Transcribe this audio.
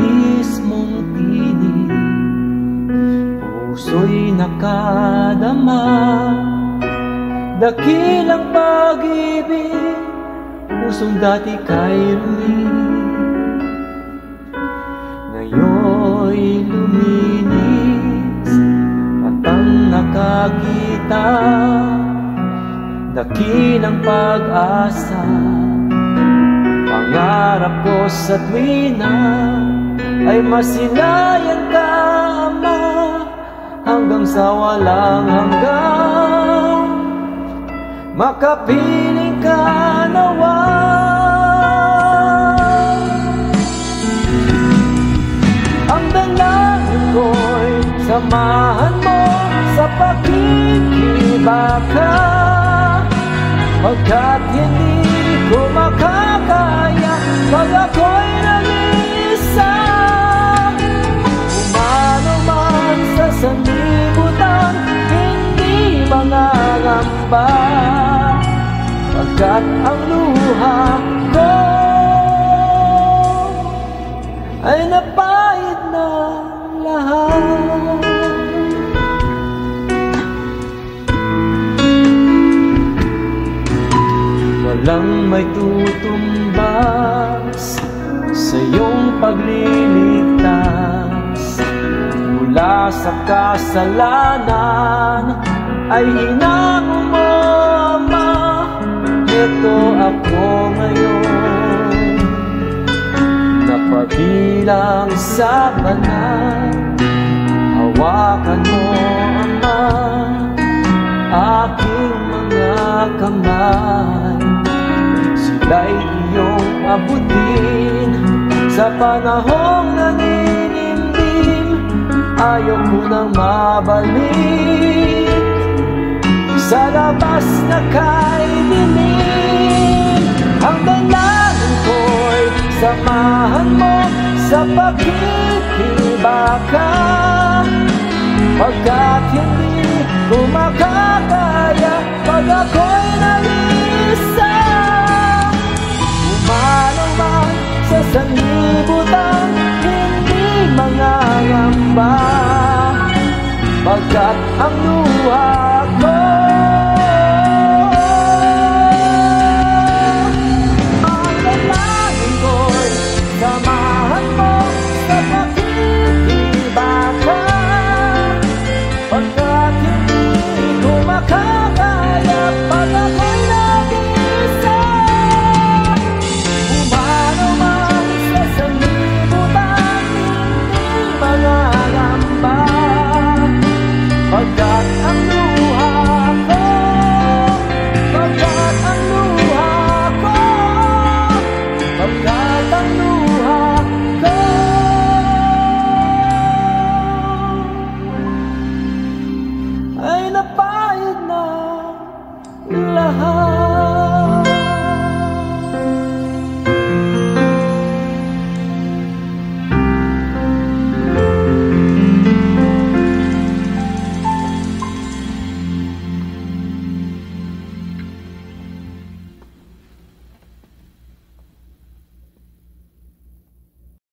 mismong tinig, puso'y nakadama, dakilang pag-ibig, pusong dati kay rumig, ngayon'y luminis, matang nakakita, dakilang pag-asa. Pangarap ko sa tuwina ay masilayan ka, Ama, hanggang sa walang hanggan. Makapiling ka nawa. Ang dalangin ko'y samahan mo sa pakikibaka, pagkat hindi ko makakaya pag ako'y nag-iisa. Umano man sa sanlibutan, hindi mangangamba, pagkat ang luha ko ay napahid na lahat. Walang may tutumbas sa iyong pagliligtas mula sa kasalanan. Ay hinako mo, Ama, ito ako ngayon, napabilang sa banal. Hawakan mo, Ama, aking mga kamay, sila'y iyong abutin sa panahong naninimdim. Ayaw ko nang mabalik sa labas na kay dilim. Ang dalangin ko'y samahan mo sa pakikibaka, pagkat hindi ko makakaya pag ako'y nag-iisa. Umano man sa sanlibutan, hindi mangangamba, pagkat ang